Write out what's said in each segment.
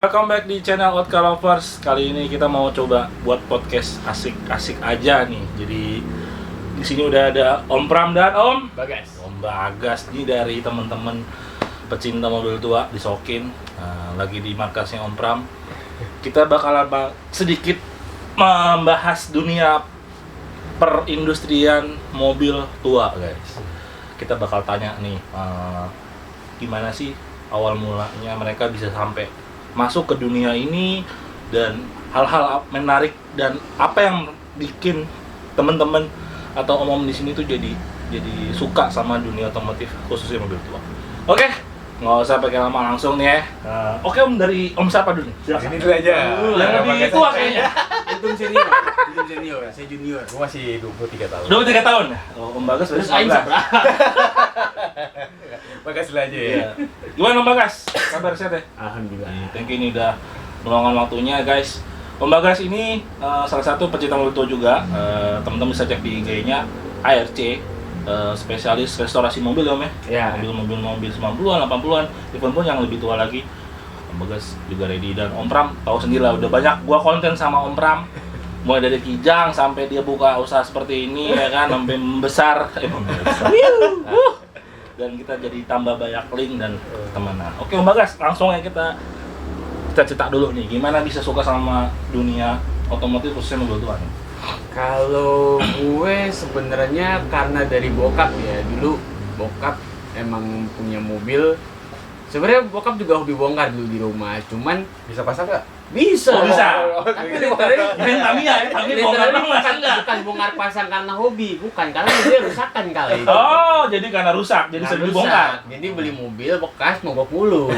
Welcome back di channel Otka Lovers. Kali ini kita mau coba buat podcast asik-asik aja nih. Jadi di sini udah ada Om Pram dan Om Bagas nih dari teman-teman pecinta mobil tua di Sokin. Lagi di markasnya Om Pram. Kita bakal sedikit membahas dunia perindustrian mobil tua, guys. Kita bakal tanya nih, gimana sih awal mulanya mereka bisa sampai masuk ke dunia ini dan hal-hal menarik dan apa yang bikin teman-teman atau om-om di sini tuh jadi suka sama dunia otomotif khususnya mobil tua. Oke, nggak usah pakai lama langsung nih ya. Oke Om, dari Om siapa dulu? Ini dulu aja. Yang lebih tua kayaknya. Itu senior, saya junior. Gua masih 23 tahun. 23 tahun ya? Om Bagas berarti 19. Bagas dulu aja ya. Gimana Om Bagas? Kabar sehat ya? Alhamdulillah. Thank you ini udah meluangkan waktunya guys. Om Bagas ini salah satu pecinta mobil tua juga. Teman-teman bisa cek di IG-nya ARC, spesialis restorasi mobil ya Om ya? Ya. Mobil 90-an, 80-an, even pun yang lebih tua lagi. Om Bagas juga ready, dan Om Pram tahu sendiri lah, udah banyak gua konten sama Om Pram. Mulai dari Kijang sampai dia buka usaha seperti ini ya kan, sampai membesar. Dan kita jadi tambah banyak link dan temenan. Oke Om Bagas, langsung ya kita cerita dulu nih, gimana bisa suka sama dunia otomotif khususnya mobil tua nih? Kalau gue sebenarnya karena dari bokap ya. Dulu bokap emang punya mobil. Sebenarnya bokap juga hobi bongkar dulu di rumah. Cuman Bisa pasang nggak? bisa. Oh, bisa. Tapi literally Tapi bongkar dong masa enggak? bukan bongkar pasang karena hobi, bukan, karena dia rusakan kali. Oh, jadi karena rusak, jadi Nah, sering rusak. dibongkar. Jadi beli mobil bekas mogok mulu.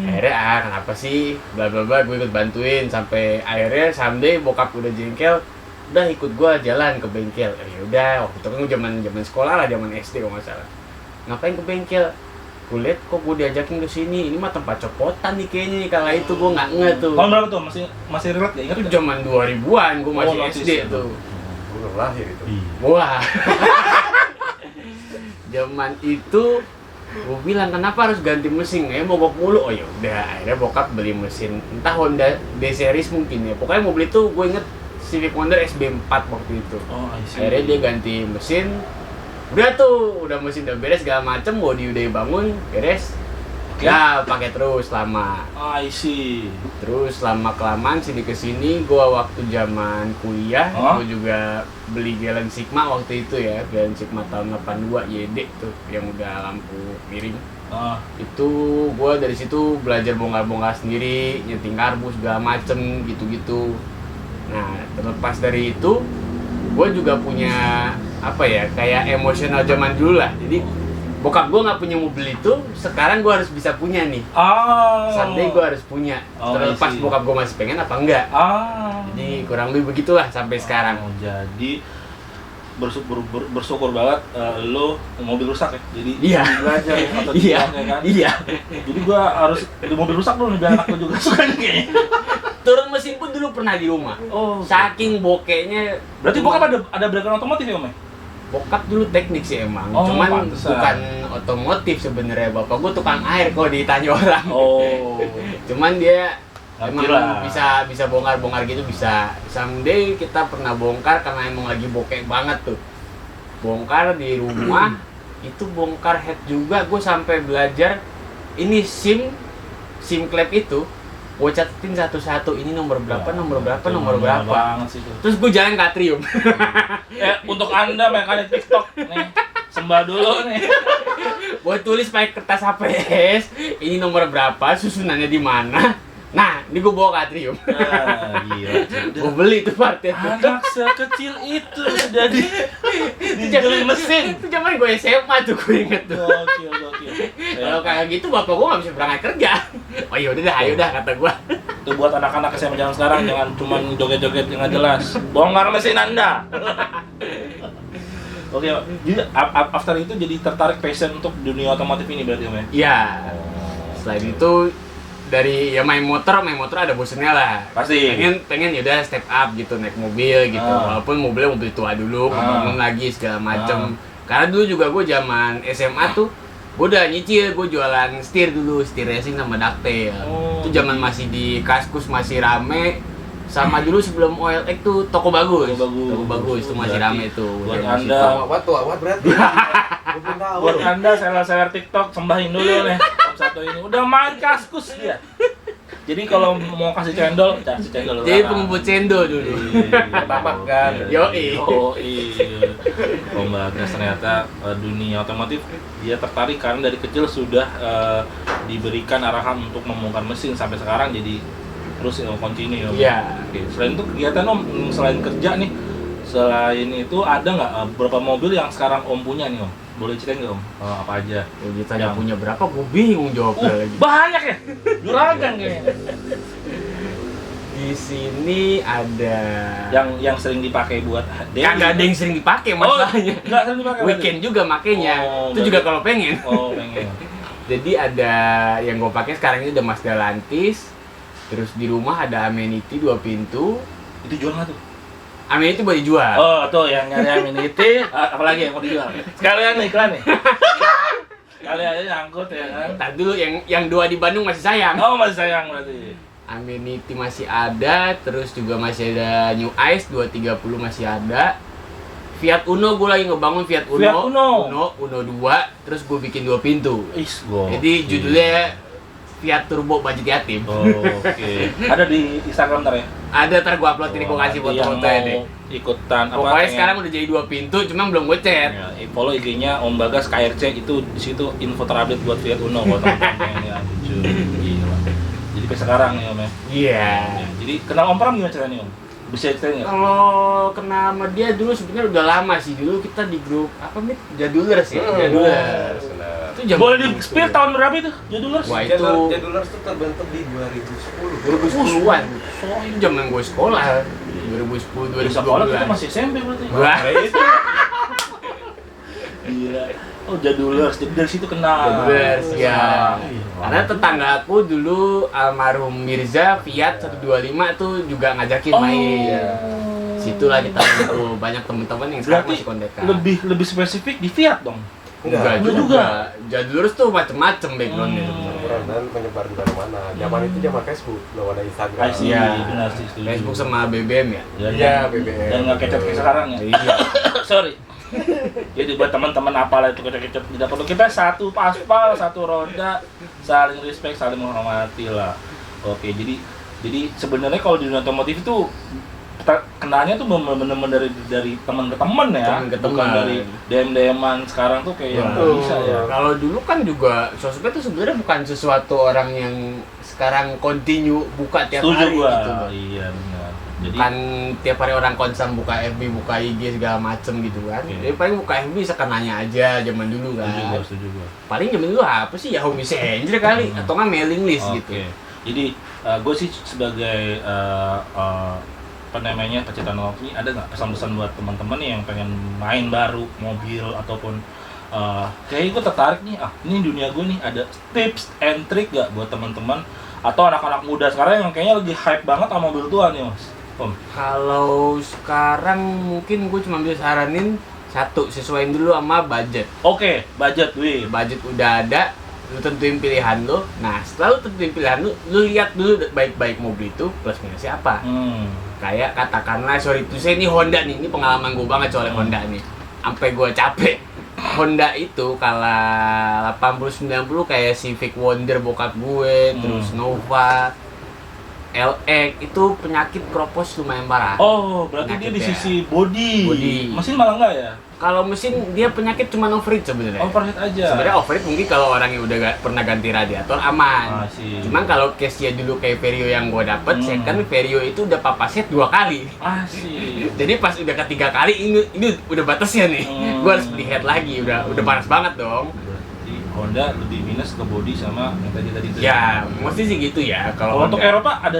Akhirnya kenapa sih bla bla bla, gue ikut bantuin sampai akhirnya someday bokap udah jengkel, udah ikut gue jalan ke bengkel. Ya udah, waktu itu kan zaman sekolah lah, zaman SD kalau nggak salah. Ngapain ke bengkel? Gue liat kok gue diajakin ke sini, ini mah tempat copotan nih kayaknya nih. Kala itu gue nggak nge tuh. Tahun berapa tuh? Masih relate ya? Ingat Itu nggak? zaman 2000-an, gue masih notice SD ya tuh. Gue belum lahir itu. Wah. Zaman itu gue bilang kenapa harus ganti mesin, mogok mulu. Oh ya udah, akhirnya bokap beli mesin entah Honda D series mungkin ya. Pokoknya mobil itu gue inget Civic Wonder SB4 waktu itu. Oh, I see. Akhirnya dia ganti mesin. Udah tuh, udah mesin udah beres segala macem, bodi udah bangun, beres. Oke. Ya pakai terus lama. I see. Terus lama kelamaan sini kesini, gua waktu zaman kuliah, Hah? gua juga beli Galen Sigma waktu itu ya, Galen Sigma tahun 82 YD tuh, yang udah lampu miring. Itu gua dari situ belajar bongkar-bongkar sendiri, nyeting karbus segala macem gitu-gitu. Nah, terlepas dari itu, gua juga punya apa ya, kayak emosional zaman dulu lah. Jadi bokap gue nggak punya mobil itu, sekarang gue harus bisa punya nih. Someday gue harus punya. Oh, Terlepas I see. bokap gue masih pengen apa enggak. Jadi kurang lebih begitulah sampai sekarang. Jadi bersyukur banget lo mobil rusak ya. Jadi Iya. belajar ya, atau Iya. ya kan. Iya. Jadi gua harus di mobil rusak dulu nih biar anak gua juga suka nih kayaknya. Turun mesin pun dulu pernah di rumah. Oh. Saking bokehnya. Berarti bokap ada background otomotif ya Om ya? Bokap dulu teknik sih emang. Oh, Cuman pantesan. bukan otomotif sebenarnya. Bapak gue tukang air kalau ditanya orang. Oh. Cuman dia Ngerti emang lah. bisa bongkar gitu bisa. Someday kita pernah bongkar karena emang lagi bokeh banget tuh. Bongkar di rumah itu bongkar head juga. Gue sampai belajar ini SIM klep itu. Gue catetin satu-satu, ini nomor berapa, nomor berapa, nomor berapa. Banget sih itu. Terus gue jalan ke Atrium. Untuk Anda mekanik TikTok nih, sembah dulu nih. Gue tulis pakai kertas HPS, ini nomor berapa, susunannya di mana. Nah, ini gue bawa ke Atrium. Gila. Gue beli tuh partnya. Anak sekecil itu sudah dijual mesin. Itu zaman gue SMA tuh, gue inget tuh. Gokil. Kalau kayak gitu bapak gue nggak bisa berangkat kerja. Oh yaudah dah, ayo dah kata gue. Itu buat anak-anak SMA zaman sekarang, jangan cuma joget-joget yang nggak jelas. Bongkar mesin Anda. Oke, jadi after itu jadi tertarik passion untuk dunia otomotif ini berarti Om ya? Iya. Selain itu dari ya main motor ada bosennya lah. Pasti. Pengen yaudah step up gitu, naik mobil gitu. Walaupun mobilnya mobil tua dulu, bangun lagi segala macem. Karena dulu juga gue zaman SMA tuh Gue udah nyicil, gue jualan setir dulu, setir racing sama ducktail. Itu zaman masih di Kaskus masih rame. Sama dulu sebelum OLX tuh toko bagus. Toko bagus itu masih rame tuh. Buat Udah Anda, Awat berarti. Gua belum tahu. buat Anda seller TikTok sembahin dulu nih. Om Satu ini udah main Kaskus dia. Jadi kalau mau kasih cendol, kasih cendol. Jadi pengumpul cendol dulu. Tapak kan. Yoi. Oh iya. Om Bagas ternyata dunia otomotif dia tertarik karena dari kecil sudah diberikan arahan untuk membongkar mesin sampai sekarang jadi terus continue. Iya. Oke. Selain itu kegiatan Om, selain kerja nih, selain itu ada nggak beberapa mobil yang sekarang Om punya nih Om? Boleh ceritain nggak Om? Apa aja? Kalau ditanya punya berapa, gue bingung jawabnya lagi. Banyak ya? Juragan kayaknya. Di sini ada Yang sering dipakai buat kagak ada yang sering dipakai masalahnya. Nggak sering dipakai. Weekend juga makainya. Oh, Itu juga kalau pengen. Oh, pengen. Jadi ada yang gue pakai sekarang ini udah Mazda Lantis. Terus di rumah ada Amenity 2 pintu. Itu jual nggak tuh? Amenity buat dijual. Oh, tuh yang nyari Amenity, apalagi yang mau dijual? Sekalian nih, iklan nih. Sekalian aja nyangkut ya kan. Ntar dulu yang 2 di Bandung masih sayang. Oh, masih sayang berarti. Amenity masih ada, terus juga masih ada New Ice 230 masih ada. Fiat Uno gue lagi ngebangun Fiat Uno. Fiat Uno. Uno 2, terus gue bikin 2 pintu. Go. Jadi judulnya Fiat Turbo Budget Yatim. Oh, oke. Ada di Instagram ntar ya? Ada, ntar gue upload ini, gue kasih Nanti yang foto-fotonya deh. mau ikutan apa? Pokoknya pengen- sekarang udah jadi 2 pintu, cuma belum gue chat. Ya, follow IG-nya Om Bagas KRC, itu di situ info terupdate buat Fiat Uno kalau teman-teman pengen ya, lucu. Gila. Jadi sampai sekarang nih Om ya. Iya. Ya, jadi kenal Om Pram gimana ceritanya Om? Bisa ceritain nggak? Kalau kenal sama dia dulu sebenarnya udah lama sih. Dulu kita di grup apa nih? Jadulers ya. Jadulers. Itu zaman Boleh di spill tahun berapa itu? Jadulers? Wah, itu Jadulers tuh terbentuk di 2010. 2010-an. Itu zaman gue sekolah. 2010 Di sekolah kita 2012. masih SMP berarti. Wah, Gila. Oh, Jadulers. Jadi dari situ kenal. Jadulers ya. Iya. Karena tetangga aku dulu almarhum Mirza Fiat 125 tuh juga ngajakin main. Situlah kita ketemu banyak teman-teman yang sekarang Berarti masih kontekan. lebih spesifik di Fiat dong. Enggak Enggak juga. juga. Jadulers tuh macem-macem backgroundnya. Dan menyebar di mana-mana. Zaman itu zaman Facebook, belum ada Instagram. I see. Iya. Benar sih, setuju. Facebook sama BBM ya. Iya, BBM. Dan nggak kecap kayak sekarang ya. Iya. Sorry. Jadi buat teman-teman apalah itu kecap-kecap, tidak perlu, kita satu aspal, satu roda, saling respect, saling menghormati lah. Oke, jadi sebenarnya kalau di dunia otomotif itu kenalnya tuh bener-bener dari teman ke teman ya, Teman ke bukan teman. dari DM-an sekarang tuh kayak yang nggak bisa ya. Kalau dulu kan juga sosmed tuh sebenarnya bukan sesuatu orang yang sekarang continue buka tiap Setuju hari gua. gitu loh. Iya benar. Jadi Bukan tiap hari orang konsum buka FB, buka IG segala macem gitu kan. Oke. Jadi paling buka FB sekenanya aja zaman dulu kan. setuju gua. Paling zaman dulu apa sih, Yahoo Messenger kali atau nggak mailing list Oke. gitu. Jadi gue sih sebagai apa namanya pecinta otomotif, ada nggak pesan-pesan buat teman-teman yang pengen main baru mobil ataupun kayaknya gue tertarik nih, ini dunia gue nih, ada tips and trick gak buat teman-teman atau anak-anak muda sekarang yang kayaknya lagi hype banget sama mobil tua nih Mas Om? Kalau sekarang mungkin gue cuma bisa saranin satu, sesuaiin dulu sama budget. Oke, budget, wih. Budget udah ada, lu tentuin pilihan lu. Nah, setelah lu tentuin pilihan lu, lu lihat dulu baik-baik mobil itu plus minusnya apa. Kayak katakanlah, sorry tuh saya ini Honda nih, ini pengalaman gue banget soal Honda nih. Sampai gue capek. Honda itu kala 80-90 kayak Civic Wonder bokap gue, terus Nova, LX itu penyakit kropos lumayan parah. Oh, berarti dia di Penyakitnya. sisi body. Body. Mesin malah enggak ya? Kalau mesin dia penyakit cuma overheat sebenarnya. Overheat aja. Sebenarnya overheat mungkin kalau orang yang udah pernah ganti radiator aman. sih. Cuman kalau case-nya dulu kayak Vario yang gue dapet, second Vario itu udah papa set 2 kali. Sih. Jadi pas udah ketiga kali ini udah batasnya nih. Gue harus beli head lagi, udah panas banget dong. Berarti Honda lebih minus ke body sama yang tadi itu. Ya, mesti sih gitu ya. Kalau untuk Honda. Eropa ada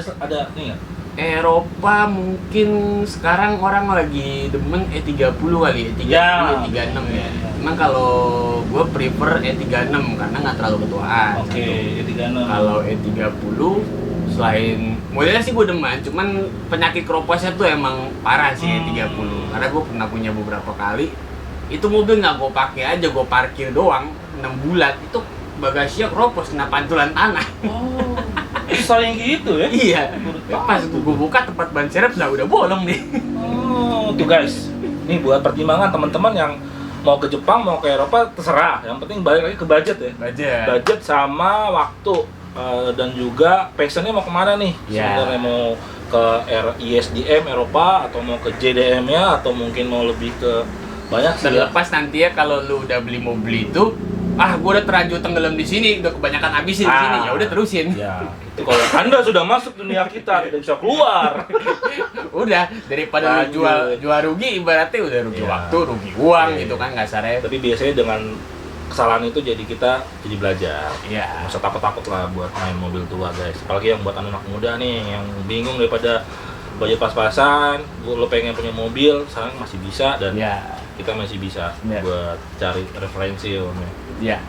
nih nggak? Eropa mungkin sekarang orang lagi demen E30 kali, E30, Ya. E36 ya. Cuman kalau gue prefer E36 karena nggak terlalu ketuaan. Oke, Satu. E36. Kalau E30 selain modelnya sih gue demen, cuman penyakit kroposnya tuh emang parah sih E30. Karena gue pernah punya beberapa kali. Itu mobil nggak gue pakai aja, gue parkir doang. bulat itu bagasinya keropos kena pantulan tanah. Oh, sering gitu ya? Iya. Pas gue buka tempat ban serep udah bolong nih. Oh, tuh guys. Ini buat pertimbangan teman-teman yang mau ke Jepang, mau ke Eropa, terserah. Yang penting balik lagi ke budget ya. Budget sama waktu. Dan juga passionnya mau kemana nih? Sebenarnya mau ke ISDM Eropa atau mau ke JDM-nya atau mungkin mau lebih ke banyak sih. Terlepas nanti ya kalau lu udah beli mobil itu, gue udah terlanjur tenggelam di sini, udah kebanyakan habisin di sini, ya udah terusin. Ya, itu kalau Anda sudah masuk dunia kita tidak bisa keluar. Udah daripada lu jual rugi, ibaratnya udah rugi waktu, rugi uang gitu kan kasarnya. Tapi biasanya dengan kesalahan itu jadi kita jadi belajar. Iya. Nggak usah takut-takut lah buat main mobil tua guys. Apalagi yang buat anak muda nih yang bingung daripada budget pas-pasan, lo pengen punya mobil, sekarang masih bisa dan kita masih bisa buat cari referensi Om. Iya.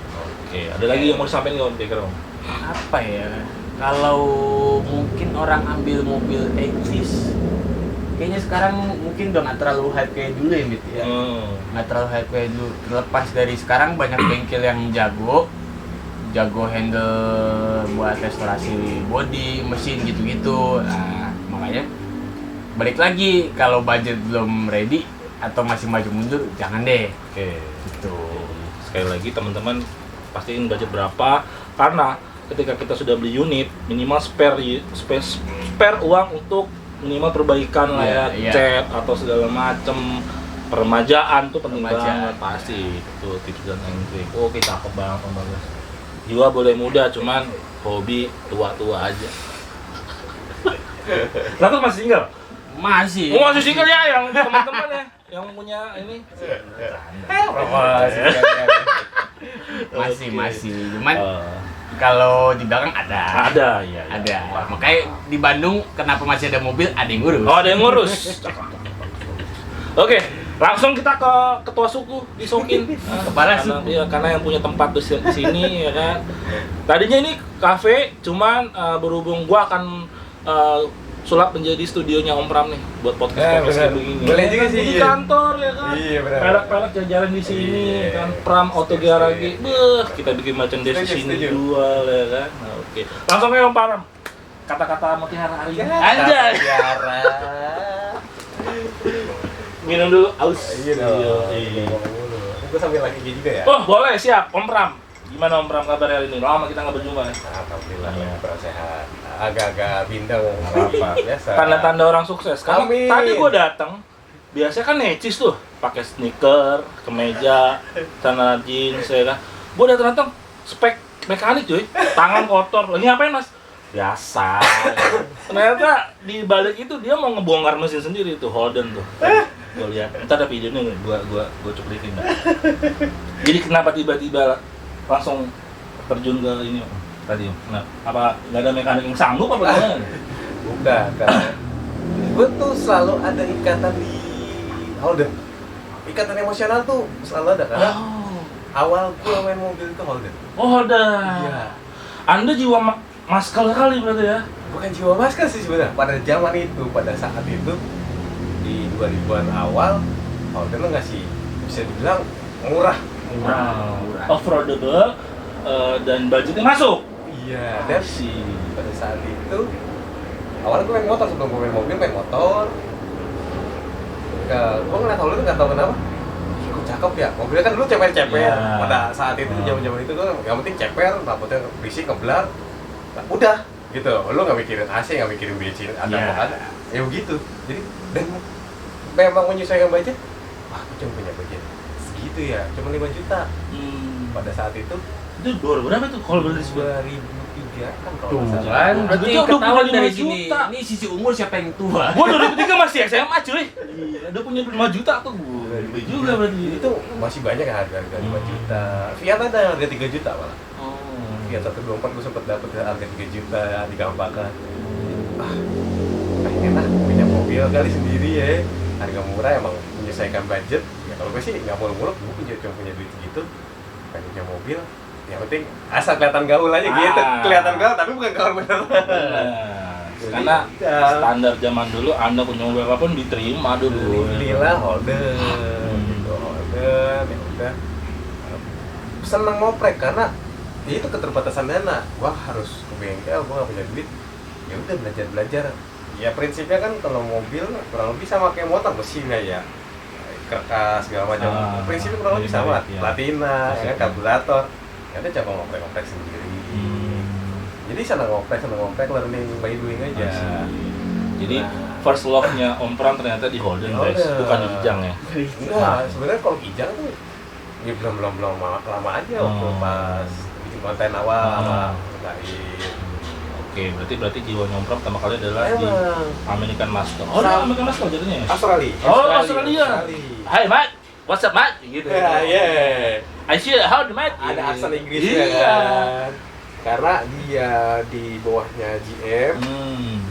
Oke, ada lagi yang mau disampaikan Om kira-kira Om? Apa ya? Kalau mungkin orang ambil mobil eksis, kayaknya sekarang mungkin udah nggak terlalu hype kayak dulu ya, Mit ya. Nggak terlalu hype kayak dulu. Terlepas dari sekarang banyak bengkel yang jago handle buat restorasi body, mesin gitu-gitu. Nah, makanya balik lagi kalau budget belum ready atau masih maju mundur, jangan deh. Oke. Gitu. Sekali lagi teman-teman pastiin budget berapa, karena ketika kita sudah beli unit minimal spare uang untuk minimal perbaikan lah ya, cat atau segala macem, peremajaan tuh penting banget pasti. Itu tips dan trik. Oke, cakep banget Om Bagas. Jiwa boleh muda, cuman hobi tua-tua aja. Lalu masih single? Masih single ya yang teman-teman ya yang punya ini. Masih. Cuman kalau di belakang ada. Makanya di Bandung kenapa masih ada mobil, ada yang ngurus. Oh, ada yang ngurus. Oke, langsung kita ke ketua suku di Sokin. Kepala suku. Iya, karena yang punya tempat di sini ya kan. Tadinya ini kafe, cuman berhubung gua akan sulap menjadi studionya Om Pram nih buat podcast begini. Boleh juga sih. Di kantor ya kan. Iya benar. Pelek-pelek jalan di sini kan. Pram Auto Garage. Kita bikin merchandise di sini jual ya kan. Nah, oke. Langsung aja Om Pram. Kata-kata mutiara hari ini. Anjay. Mutiara. Minum dulu, aus. Iya. Gue sambil lagi juga ya. Oh, boleh, siap. Om Pram. Gimana Om Pram kabar hari ini? Lama kita nggak berjumpa ya? Alhamdulillah ya, sehat. Agak-agak bindeng apa biasa. Tanda-tanda orang sukses. Karena tadi gua datang, biasanya kan necis tuh, pakai sneaker, kemeja, celana jeans ya kan. Gua datang spek mekanik cuy, tangan kotor. Lagi ngapain Mas? Biasa. Ternyata di balik itu dia mau ngebongkar mesin sendiri tuh, Holden tuh. Gua lihat. Entar ada videonya nih, gua cuplikin. Jadi kenapa tiba-tiba langsung terjun ke ini tadi? Nah, apa nggak ada mekanik yang sanggup apa gimana? Bukan, karena gue tuh selalu ada ikatan di Holden. Ikatan emosional tuh selalu ada karena awal gue main mobil itu Holden. Oh, Holden. Iya. Anda jiwa maskal kali berarti ya? Bukan jiwa maskal sih sebenarnya. Pada zaman itu, pada saat itu di 2000-an awal, Holden lo ngasih bisa dibilang murah. Affordable dan budgetnya masuk. Iya, dan pada saat itu awalnya gue main motor, sebelum gue main mobil, main motor. Gue ngeliat Holden nggak tahu kenapa, kok cakep ya. Mobilnya kan dulu ceper-ceper. Pada saat itu, zaman-zaman itu gue yang penting ceper, rapotnya berisik, ngeblar. Nah, udah gitu. Lo nggak mikirin AC, nggak mikirin bensin, ada apa ada. Ya begitu. Jadi dan memang menyesuaikan budget. Wah, gue cuma punya budget segitu ya, cuma 5 juta. Pada saat itu berapa tuh kalau beli 2003 kan kalau nggak salah. Kan berarti ketahuan dari sini. Juta. Ini sisi umur siapa yang tua? Gua 2003 masih SMA cuy. Iya, udah punya 5 juta tuh gua. Lebih juga berarti. Itu masih banyak ya harga 5 juta. Fiat ada harga 3 juta malah. Fiat 124 gua sempat dapat harga 3 juta digampangkan. Pengen lah punya mobil kali sendiri ya. Harga murah emang menyesuaikan budget. Ya kalau gue sih nggak muluk-muluk, gue cuma punya duit segitu. Pengen punya mobil. Yang penting asal kelihatan gaul aja gitu. Kelihatan gaul tapi bukan gaul bener. Karena standar zaman dulu Anda punya mobil apapun diterima dulu. Alhamdulillah Holden. Gitu Holden ya udah. seneng ngoprek karena ya itu keterbatasan dana. Wah harus ke bengkel, gua nggak punya duit. Ya udah belajar. Ya prinsipnya kan kalau mobil kurang lebih sama kayak motor, mesinnya ya, kerkas segala macam. Prinsipnya kurang lebih sama, platina, ya kan, karburator. Ya udah coba ngoprek sendiri. Jadi seneng ngoprek, learning by doing aja. Jadi first love-nya Om Pram ternyata di Holden guys, bukan di Kijang ya. Enggak, sebenarnya kalau Kijang tuh ya belum lama aja waktu pas bikin konten awal sama Gaib. Oke, berarti jiwa Om Pram pertama kali adalah di American Muscle. Oh, American Muscle jadinya ya? Australia. Hai, Mat. What's up, Mat? Gitu. Ya, I see how the Mat. Ada aksen Inggrisnya kan. Karena dia di bawahnya GM,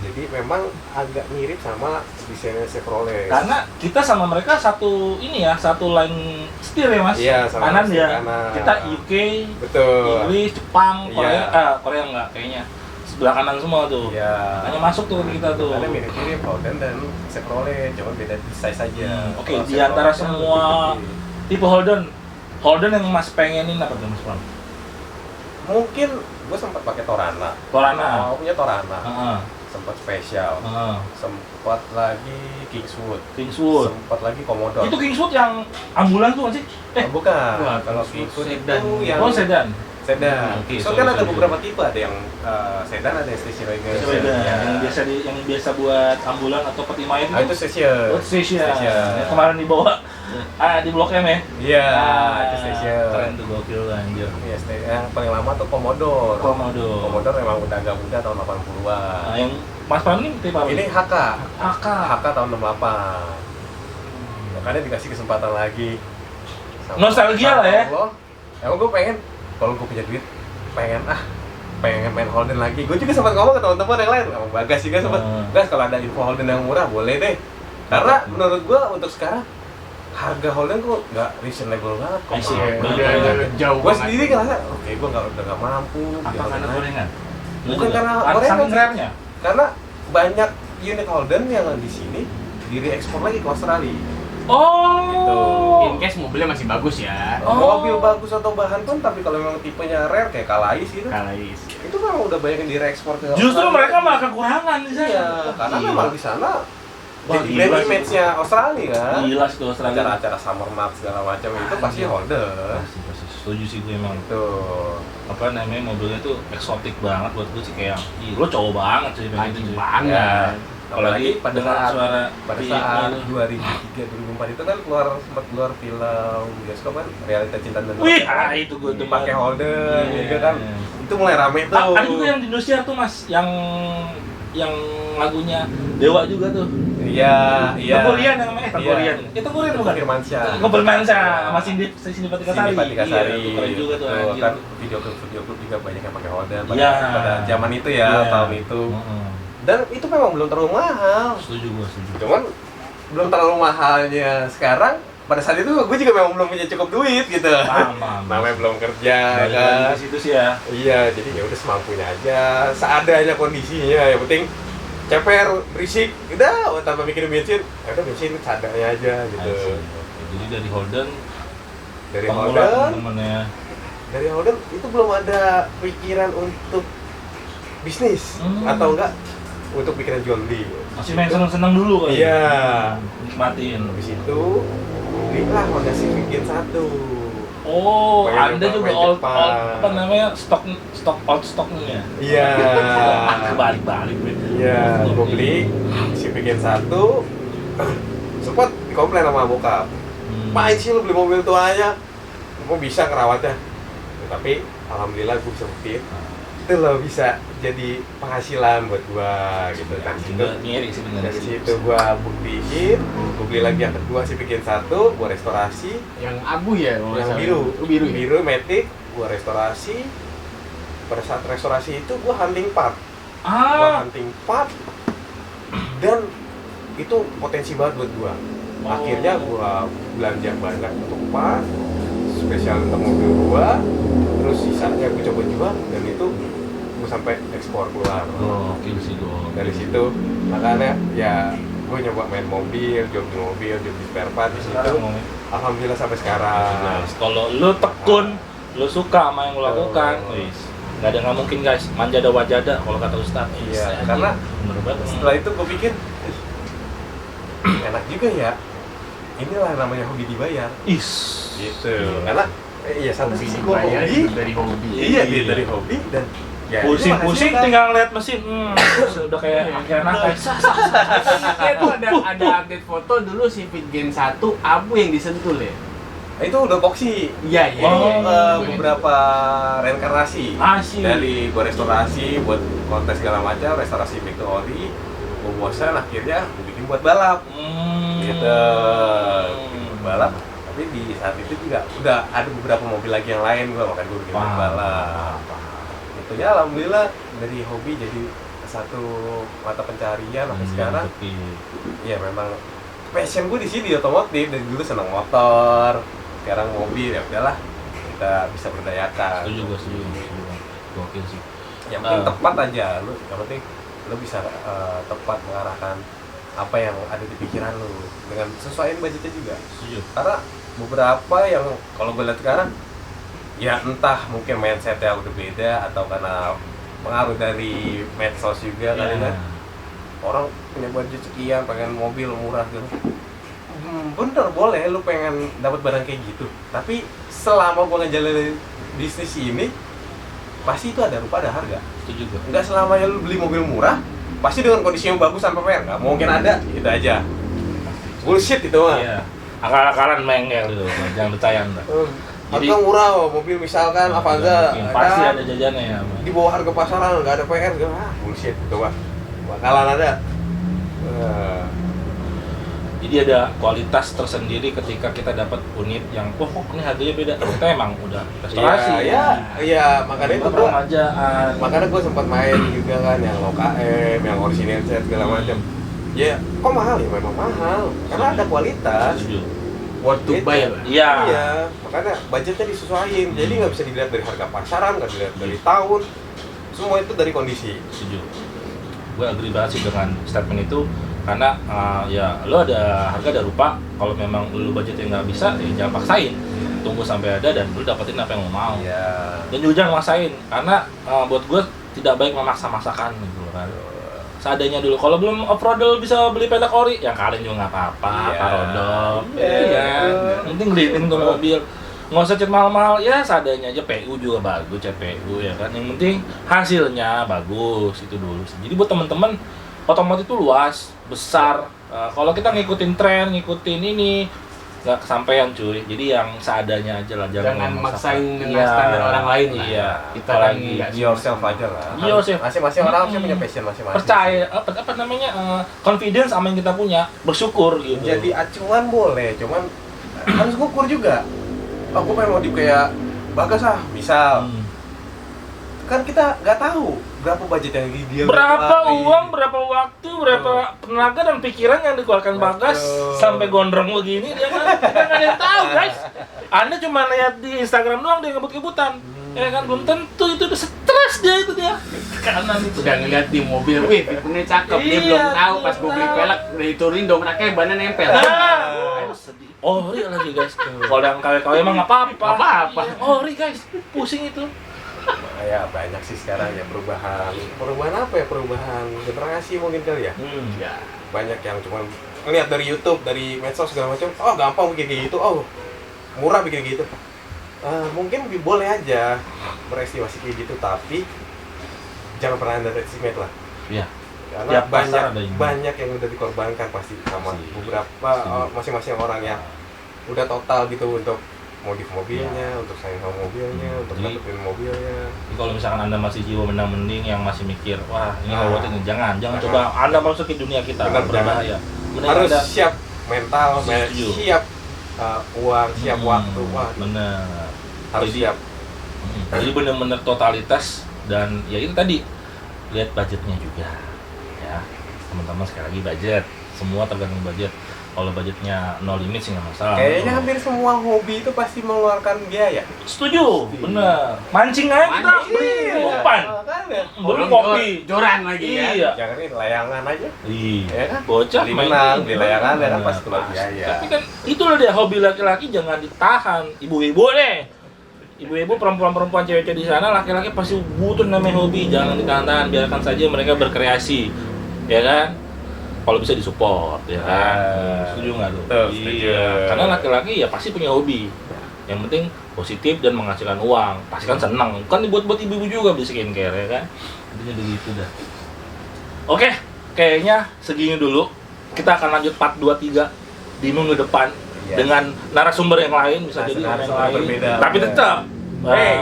jadi memang agak mirip sama desainnya Chevrolet. Karena kita sama mereka satu line setir ya Mas. Iya, sama kanan ya. kanan. Kita UK, Betul. Inggris, Jepang, Korea, Iya. Korea enggak kayaknya. Sebelah kanan semua tuh. Iya. Hanya masuk tuh kita tuh. Karena mirip-mirip Holden dan Chevrolet, cuma beda size saja. Oke, di antara semua tipe Holden yang Mas pengenin apa tuh Mas Pram? Mungkin gue sempat pakai Torana. Punya Torana. Sempat spesial. Sempat lagi Kingswood. Sempat lagi Commodore. Itu Kingswood yang ambulan tuh kan sih? Bukan. Kalau Kingswood itu yang sedan. Oke, so kan ada beberapa tipe, ada yang sedan, ada yang station wagon. Yang biasa buat ambulan atau peti mayat itu station. Yang kemarin dibawa di Blok M ya? Iya, itu station. Keren tuh, gokil anjir. Iya, yang paling lama tuh Commodore. Commodore memang udah agak muda tahun 80-an. Nah, yang Mas Pram ini tipe apa? Ini HK tahun 68. Makanya dikasih kesempatan lagi. Nostalgia lah ya. Emang gue pengen, kalau gue punya duit, pengen main Holden lagi. Gue juga sempat ngomong ke teman-teman yang lain, sama Bagas juga sempat, Gas kalau ada info Holden yang murah boleh deh. Karena menurut gue untuk sekarang harga Holden tuh nggak reasonable banget. Jauh. Gue sendiri ngerasa, oke gue udah nggak mampu. Apa karena gorengan? Bukan karena gorengan. Karena banyak unit Holden yang di sini direekspor lagi ke Australia. Gitu. In case mobilnya masih bagus ya. Mobil bagus atau bahan pun, tapi kalau memang tipenya rare kayak Calais gitu. Itu memang udah banyak yang direekspor ke Australia. Justru mereka malah kekurangan di sana. Iya, karena memang di sana jadi brand image-nya Australia kan. Gila sih Australia. Acara-acara summer mart segala macam itu pasti Holden. Pasti setuju sih gue emang. Tuh. Apa namanya, mobilnya tuh eksotik banget buat gue sih, kayak lo cowok banget sih pengen itu. Banget. Apalagi pada saat 2003 PI-nya 2004 itu kan sempat keluar film bioskop kan, Realita Cinta dan Wih, itu gue demen. pakai Holden juga kan. Itu mulai rame tuh. Ada juga yang di Indosiar tuh Mas, yang lagunya Dewa juga tuh. Iya. Tengkurian yang namanya Tengkurian. Itu Tengkurian bukan? Firmansyah. Sama Cindy Patika Sari. Itu keren juga tuh. kan video klip juga banyak yang pakai Holden pada zaman itu ya, tahun itu. Dan itu memang belum terlalu mahal. Setuju. Cuman belum terlalu mahalnya sekarang. Pada saat itu gue juga memang belum punya cukup duit gitu. Namanya belum kerja kan. Di situ sih ya. Iya, jadi ya udah semampunya aja, seadanya kondisinya. Yang penting ceper, berisik, udah tanpa mikirin bensin. Ya udah bensin seadanya aja gitu. Jadi dari Holden itu belum ada pikiran untuk bisnis atau enggak untuk pikiran jual beli. Masih main seneng-seneng dulu kali. Iya. Nikmatin. Habis itu belilah Honda Civic Gen 1. Oh, Pengen Anda juga Jepang. old apa namanya, old stocknya. Iya. Kebalik-balik. Iya, gue beli Civic Gen 1. Sempat dikomplain sama bokap. Main sih lu beli mobil tua aja, gue bisa ngerawatnya. Tapi alhamdulillah gue bisa buktiin itu loh bisa jadi penghasilan buat gua gitu. Dari situ gua buktiin, gua beli lagi yang kedua Civic Gen 1, gua restorasi. Yang abu ya? Yang biru Matic, gua restorasi. Pada saat restorasi itu gua hunting part. Dan itu potensi banget buat gua. Akhirnya gua belanja banyak untuk part, spesial untuk mobil gua. Terus sisanya gue coba jual, dan itu gue sampai ekspor keluar. Dari situ makanya ya gue nyoba main mobil, job di spare part di situ. Alhamdulillah sampai sekarang. Kalau lu tekun lu suka sama yang lu lakukan, nggak ada nggak mungkin guys, manja ada wajada kalau kata Ustadz. Iya, karena bener banget. Setelah itu gue pikir enak juga ya, inilah namanya hobi dibayar. Gitu. Karena satu sisi gue hobi dari hobi. Iya, dari hobi dan ya, pusing-pusing tinggal lihat mesin, udah kayak anak guys. Kayak tuh ada update foto dulu si Gen 1 abu yang disentul ya. Itu udah boxy. Iya. Beberapa reinkarnasi. Dari gua restorasi buat kontes segala macam, restorasi Victory. Gua bosan akhirnya gua bikin buat balap. Gitu. Bikin balap. Tapi di saat itu juga udah ada beberapa mobil lagi yang lain gua bikin buat balap. Itu ya alhamdulillah dari hobi jadi satu mata pencarian sampai sekarang. Iya memang passion gue di sini di otomotif, dari dulu senang motor, sekarang mobil, ya udahlah kita bisa berdayakan. Setuju. Gokil sih. Yang penting tepat aja, yang penting lu bisa tepat mengarahkan apa yang ada di pikiran lu dengan sesuaiin budgetnya juga. Setuju. Karena beberapa yang kalau gue lihat sekarang ya entah mungkin mindsetnya udah beda atau karena pengaruh dari medsos juga kali kan. Orang punya budget sekian, pengen mobil murah gitu. Bener, boleh lu pengen dapat barang kayak gitu. Tapi selama gua ngejalanin bisnis ini, pasti itu ada rupa ada harga. Itu juga. Enggak selamanya lu beli mobil murah, pasti dengan kondisi yang bagus sampai PR. Nggak mungkin ada, itu aja. Bullshit itu mah. Iya. Akal-akalan mengel itu, jangan percaya anda. Harga murah, mobil misalkan Avanza, pasti ada jajannya ya. Di bawah harga pasaran, nggak ada PR, bullshit itu mah. Bakalan ada. Jadi ada kualitas tersendiri ketika kita dapat unit yang ini harganya beda. Ternyata emang udah restorasi. Iya, makanya itu bro. Makanya gue sempat main juga kan yang OKM, yang original set segala macam. Ya, kok mahal ya? Memang mahal. Karena ada kualitas. Worth to buy lah. Iya. Makanya budgetnya disesuaikan. Jadi nggak bisa dilihat dari harga pasaran, nggak dilihat dari tahun. Semua itu dari kondisi. Setuju. Gue agree banget sih dengan statement itu, karena ya lo ada harga ada rupa. Kalau memang lo budgetnya nggak bisa, ya jangan paksain, tunggu sampai ada dan lo dapetin apa yang lo mau. Dan juga jangan maksain, karena buat gue tidak baik memaksa-maksakan gitu kan. Seadanya dulu, kalau belum off-road bisa beli pelek ori, yang kalian juga nggak apa-apa, parodok. Penting beliin tuh mobil. Nggak usah cat mahal-mahal, ya seadanya aja. PU juga bagus, cat PU ya kan. Yang penting hasilnya bagus, itu dulu. Jadi buat teman-teman, otomotif itu luas, besar. Kalau kita ngikutin tren, ngikutin ini, nggak kesampaian cuy. Jadi yang seadanya aja lah, jangan maksain dengan standar orang lain. Iya. Kita kan nggak yourself aja lah. Masing-masing orang sih punya passion masing-masing. Percaya apa namanya confidence sama yang kita punya, bersyukur gitu. Jadi acuan boleh, cuman harus ngukur juga. Aku pengen modif kayak Bagas misal. Kan kita nggak tahu berapa budget yang dia berapa uang, berapa waktu, berapa tenaga dan pikiran yang dikeluarkan Bagas sampai gondrong begini, dia kan kita nggak ada yang tahu guys. Anda cuma lihat di Instagram doang dia ngebut-ngebutan, ya kan belum tentu itu udah stres dia kanan itu. Udah ngeliat di mobil, wih fiturnya cakep, dia belum tahu pas gue beli pelek udah diturunin dongkraknya bannya nempel. Sedih. Ori lagi guys. Kalau yang KW-KW emang nggak apa-apa. Ori guys, pusing itu. Ya banyak sih sekarang ya perubahan apa ya, perubahan generasi mungkin kali ya. Ya banyak yang cuma ngeliat dari YouTube, dari medsos segala macam, gampang bikin kayak gitu, murah bikin gitu. Mungkin boleh aja berestimasi kayak gitu, tapi jangan pernah underestimate lah. Iya. Karena banyak yang udah dikorbankan pasti sama beberapa masing-masing orang yang udah total gitu untuk modif mobilnya, untuk sayang sama mobilnya, untuk dapetin mobilnya. Jadi kalau misalkan Anda masih jiwa mending yang masih mikir, wah ini worth it, jangan coba Anda masuk ke dunia kita, berbahaya. Harus siap mental, siap uang, siap waktu, bener. Harus siap. Jadi bener-bener totalitas, dan ya itu tadi lihat budgetnya juga. Ya, teman-teman sekali lagi budget, semua tergantung budget. Kalau budgetnya no limit sih nggak masalah. Kayaknya hampir semua hobi itu pasti mengeluarkan biaya. Setuju, bener. Mancing aja kita beli umpan, beli kopi, joran lagi ya. Iya. Jangan ini layangan aja. Iya. Ya kan? Bocah beli menang, beli layangan ya kan pasti keluar biaya. Tapi kan itu loh dia hobi laki-laki, jangan ditahan. Ibu-ibu nih, ibu-ibu, perempuan-perempuan, cewek-cewek di sana, laki-laki pasti butuh namanya hobi. Jangan ditahan-tahan, biarkan saja mereka berkreasi, ya kan? Kalau bisa disupport, ya kan? Setuju nggak tuh? Setuju. Iya. Karena laki-laki ya pasti punya hobi. Yang penting positif dan menghasilkan uang. Pasti kan senang. Kan dibuat-buat ibu-ibu juga beli skincare, ya kan? Intinya begitu dah. Oke, kayaknya segini dulu. Kita akan lanjut part 2, 3 di minggu depan. Yes. Dengan narasumber yang lain, bisa jadi orang yang lain, berbeda, tapi tetap Hey.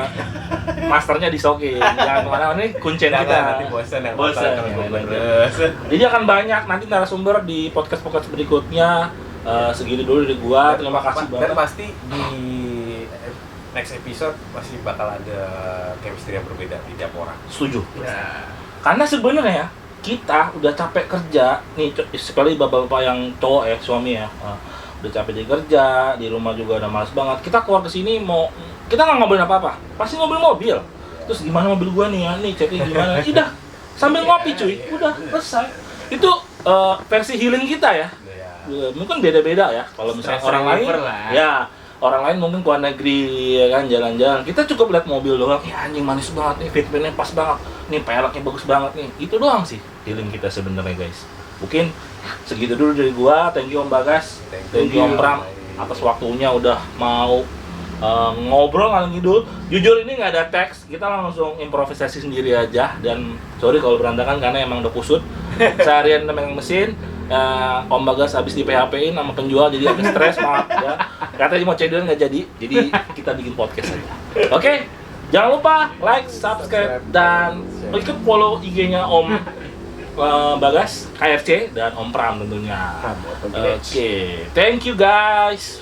masternya disokin, jangan kemana-mana, ini kuncen kita. Nanti bosan yang Bosan. Jadi akan banyak nanti narasumber di podcast-podcast berikutnya. Segitu dulu dari gua, terima kasih Dan banget. pasti di next episode masih bakal ada chemistry yang berbeda di tiap orang. Setuju. Ya. Karena sebenarnya kita udah capek kerja nih, sekali bapak-bapak yang cowok ya, suami ya, udah capek di kerja, di rumah juga udah malas banget. Kita keluar ke sini kita nggak ngobrolin apa-apa, pasti ngobrolin mobil. Terus gimana mobil gua nih ya, nih ceknya gimana? Udah sambil ngopi cuy, udah selesai. Itu versi healing kita ya. Mungkin beda-beda ya. Kalau misalnya orang lain, ya orang lain mungkin ke luar negeri ya kan, jalan-jalan. Kita cukup lihat mobil doang, ya anjing manis banget nih, fitmentnya pas banget, nih peleknya bagus banget nih. Itu doang sih healing kita sebenarnya guys. Mungkin segitu dulu dari gua. Thank you Om Bagas, thank you Om Pram atas waktunya udah mau ngobrol ngalor ngidul. Jujur ini nggak ada teks, kita langsung improvisasi sendiri aja. Dan sorry kalau berantakan karena emang udah kusut seharian megang mesin. Om Bagas habis di PHP-in sama penjual jadi agak stres, maaf ya. Katanya mau cedera nggak jadi kita bikin podcast aja. Oke, jangan lupa like, subscribe, dan ikut follow IG-nya Om Bagas, KRC, dan Om Pram tentunya. Oke, thank you guys.